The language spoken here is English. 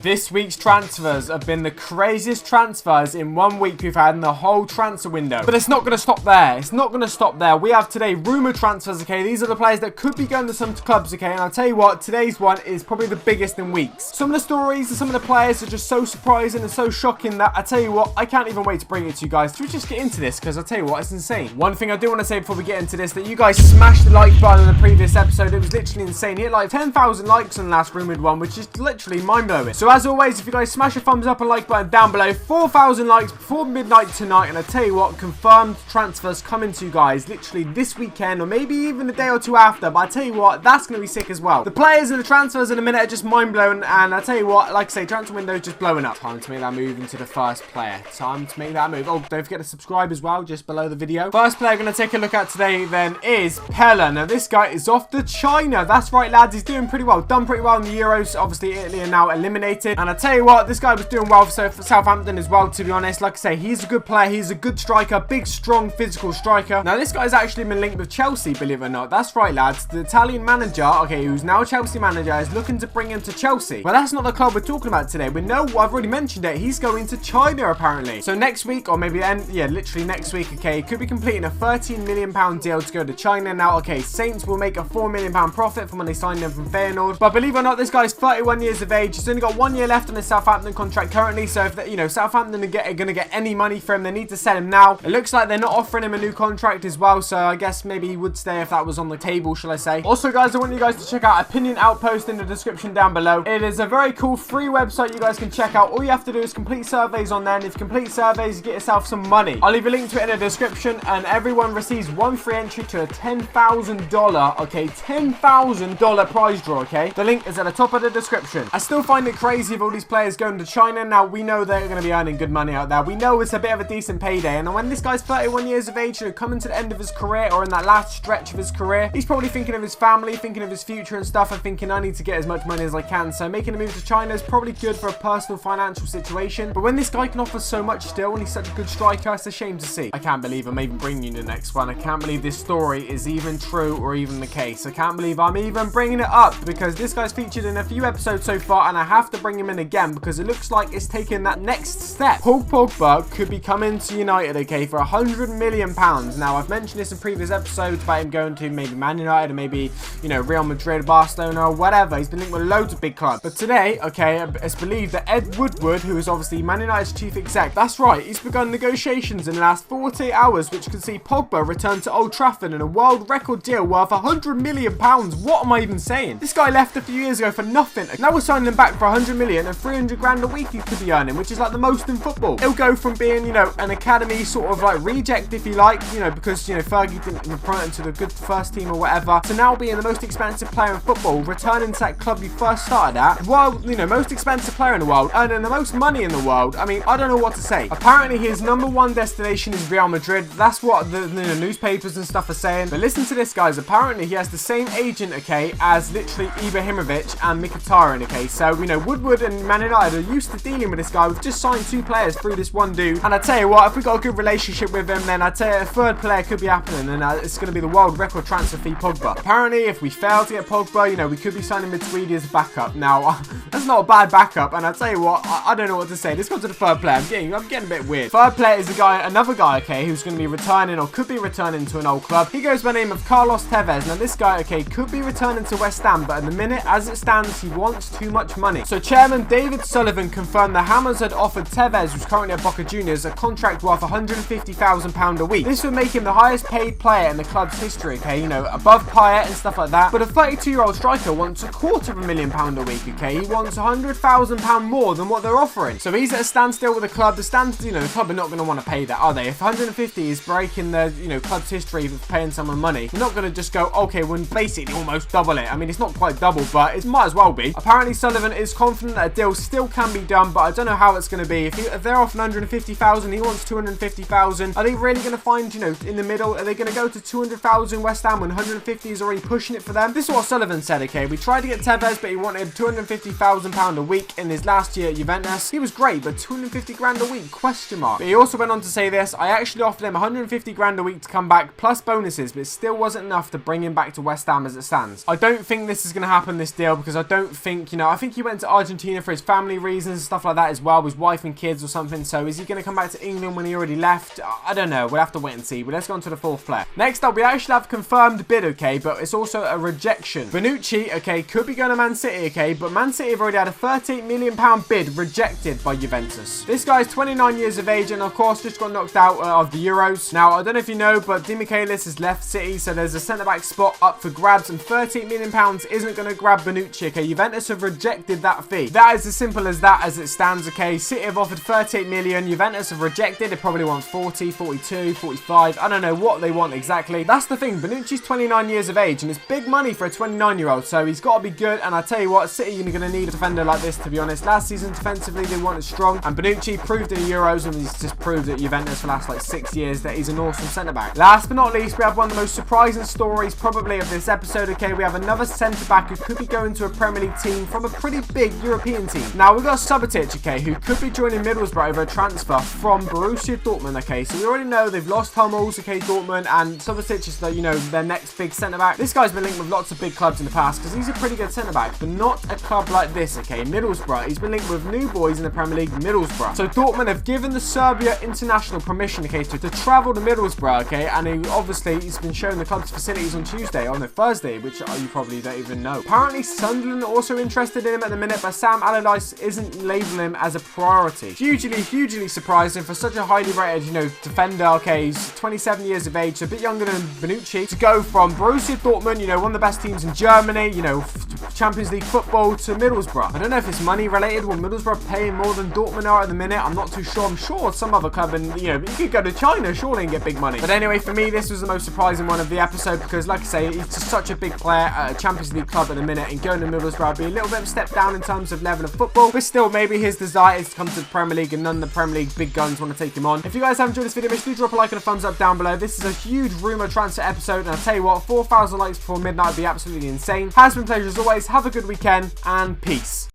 This week's transfers have been the craziest transfers in 1 week we've had in the whole transfer window. But it's not going to stop there. It's not going to stop there. We have today rumored transfers, okay? These are the players that could be going to some clubs, okay? And I'll tell you what, today's one is probably the biggest in weeks. Some of the stories and some of the players are just so surprising and so shocking that I tell you what, I can't even wait to bring it to you guys. Should we just get into this? Because I'll tell you what, it's insane. One thing I do want to say before we get into this, that you guys smashed the like button in the previous episode. It was literally insane. He hit like 10,000 likes on the last rumored one, which is literally mind-blowing. So as always, if you guys smash a thumbs up and like button down below, 4,000 likes before midnight tonight, and I tell you what, confirmed transfers coming to you guys literally this weekend or maybe even a day or two after. But I tell you what, that's going to be sick as well. The players and the transfers in a minute are just mind-blowing, and I tell you what, like I say, transfer window is just blowing up. Time to make that move into the first player. Time to make that move. Oh, don't forget to subscribe as well, just below the video. First player I'm going to take a look at today then is Pella. Now this guy is off to China. That's right, lads, he's doing pretty well. Done pretty well in the Euros. Obviously Italy are now eliminated, and I tell you what, this guy was doing well for Southampton as well, to be honest. Like I say, he's a good player. He's a good striker. Big, strong, physical striker. Now, this guy's actually been linked with Chelsea, believe it or not. That's right, lads. The Italian manager, okay, who's now Chelsea manager, is looking to bring him to Chelsea. But that's not the club we're talking about today. We know, I've already mentioned it, he's going to China, apparently. So next week, or maybe literally next week, okay, could be completing a £13 million deal to go to China. Now, okay, Saints will make a £4 million profit from when they signed him from Feyenoord. But believe it or not, this guy's 31 years of age. He's only got 1 year left on his Southampton contract currently, so if Southampton are going to get any money for him, they need to sell him now. It looks like they're not offering him a new contract as well, so I guess maybe he would stay if that was on the table, shall I say. Also, guys, I want you guys to check out Opinion Outpost in the description down below. It is a very cool free website you guys can check out. All you have to do is complete surveys on there, and if you complete surveys, you get yourself some money. I'll leave a link to it in the description, and everyone receives one free entry to a $10,000, okay, $10,000 prize draw, okay? The link is at the top of the description. I still find it crazy of all these players going to China. Now, we know they're going to be earning good money out there. We know it's a bit of a decent payday, and when this guy's 31 years of age, coming to the end of his career, or in that last stretch of his career, he's probably thinking of his family, thinking of his future and stuff, and thinking, I need to get as much money as I can. So making a move to China is probably good for a personal financial situation, but when this guy can offer so much still, and he's such a good striker, it's a shame to see. I can't believe I'm even bringing you the next one. I can't believe this story is even true or even the case. I can't believe I'm even bringing it up, because this guy's featured in a few episodes so far, and I have to bring him in again because it looks like it's taking that next step. Paul Pogba could be coming to United, okay, for £100 million. Now, I've mentioned this in previous episodes about him going to maybe Man United or maybe, Real Madrid, Barcelona, or whatever. He's been linked with loads of big clubs. But today, okay, it's believed that Ed Woodward, who is obviously Man United's chief exec, that's right, he's begun negotiations in the last 48 hours, which could see Pogba return to Old Trafford in a world record deal worth £100 million. What am I even saying? This guy left a few years ago for nothing. Now we're signing him back for £100 million, and 300 grand a week he could be earning, which is like the most in football. He'll go from being, an academy sort of like reject, if you like, because, Fergie didn't promote him to the good first team or whatever, to now being the most expensive player in football, returning to that club you first started at, while, most expensive player in the world, earning the most money in the world. I mean, I don't know what to say. Apparently, his #1 destination is Real Madrid. That's what the newspapers and stuff are saying. But listen to this, guys. Apparently, he has the same agent, okay, as literally Ibrahimovic and Mkhitaryan, okay. So, Woodward and Man United are used to dealing with this guy. We've just signed 2 players through this one dude. And I tell you what, if we got a good relationship with him, then I tell you a 3rd player could be happening, and it's going to be the world record transfer fee Pogba. Apparently, if we fail to get Pogba, we could be signing Matuidi as backup. Now, that's not a bad backup, and I tell you what, I don't know what to say. Let's go to the 3rd player. I'm getting a bit weird. 3rd player is another guy, okay, who's going to be returning or could be returning to an old club. He goes by the name of Carlos Tevez. Now, this guy, okay, could be returning to West Ham, but at the minute, as it stands, he wants too much money. So, Chairman David Sullivan confirmed the Hammers had offered Tevez, who's currently at Boca Juniors, a contract worth £150,000 a week. This would make him the highest paid player in the club's history, okay, above Payet and stuff like that. But a 32-year-old striker wants £250,000 a week, okay? He wants £100,000 more than what they're offering. So he's at a standstill with the club. The club are not going to want to pay that, are they? If 150 is breaking the, club's history of paying someone money, you're not going to just go, okay, we'll basically almost double it. I mean, it's not quite double, but it might as well be. Apparently, Sullivan is confident that a deal still can be done, but I don't know how it's going to be. If they're offering 150,000, he wants 250,000. Are they really going to find, in the middle? Are they going to go to 200,000 West Ham when 150 is already pushing it for them? This is what Sullivan said, okay? We tried to get Tevez, but he wanted £250,000 a week in his last year at Juventus. He was great, but 250 grand a week, question mark. But he also went on to say this: I actually offered him 150 grand a week to come back, plus bonuses, but it still wasn't enough to bring him back to West Ham as it stands. I don't think this is going to happen, this deal, because I don't think, I think he went to Argentina Argentina for his family reasons and stuff like that as well, his wife and kids or something. So is he going to come back to England when he already left? I don't know. We'll have to wait and see. But let's go on to the fourth player. Next up, we actually have a confirmed bid, okay, but it's also a rejection. Bonucci, okay, could be going to Man City, okay, but Man City have already had a £38 million bid rejected by Juventus. This guy's 29 years of age and, of course, just got knocked out of the Euros. Now, I don't know if you know, but Di Michaelis has left City, so there's a centre-back spot up for grabs, and £38 million isn't going to grab Bonucci, okay? Juventus have rejected that fee. That is as simple as that as it stands, okay? City have offered 38 million, Juventus have rejected. They probably want 40, 42, 45. I don't know what they want exactly. That's the thing. Bonucci's 29 years of age, and it's big money for a 29-year-old, so he's got to be good. And I tell you what, City are going to need a defender like this, to be honest. Last season, defensively, they wanted strong, and Bonucci proved in the Euros, and he's just proved at Juventus for the last, like, 6 years that he's an awesome centre-back. Last but not least, we have one of the most surprising stories, probably, of this episode, okay? We have another centre-back who could be going to a Premier League team from a pretty big European team. Now, we've got Subotic, okay, who could be joining Middlesbrough over a transfer from Borussia Dortmund, okay? So we already know they've lost Hummels, okay, Dortmund, and Subotic is, you know, their next big centre-back. This guy's been linked with lots of big clubs in the past because he's a pretty good centre-back, but not a club like this, okay? Middlesbrough. He's been linked with new boys in the Premier League, Middlesbrough. So Dortmund have given the Serbia international permission, okay, to travel to Middlesbrough, okay? And he's been shown the club's facilities on Thursday, which you probably don't even know. Apparently, Sunderland are also interested in him at the minute, but Sam Allardyce isn't labeling him as a priority. Hugely surprising for such a highly rated, you know, defender, okay? He's 27 years of age, so a bit younger than Bonucci, to go from Borussia Dortmund, you know, one of the best teams in Germany, you know, Champions League football, to Middlesbrough. I don't know if it's money related. Will Middlesbrough paying more than Dortmund are at the minute? I'm not too sure. I'm sure some other club, and you know, you could go to China surely and get big money. But anyway, for me, this was the most surprising one of the episode because, like I say, he's just such a big player at a Champions League club at the minute, and going to Middlesbrough would be a little bit of a step down in terms of level of football, but still, maybe his desire is to come to the Premier League, and none of the Premier League big guns want to take him on. If you guys have enjoyed this video, make sure to drop a like and a thumbs up down below. This is a huge rumour transfer episode, and I'll tell you what, 4,000 likes before midnight would be absolutely insane. Has been a pleasure as always. Have a good weekend, and peace.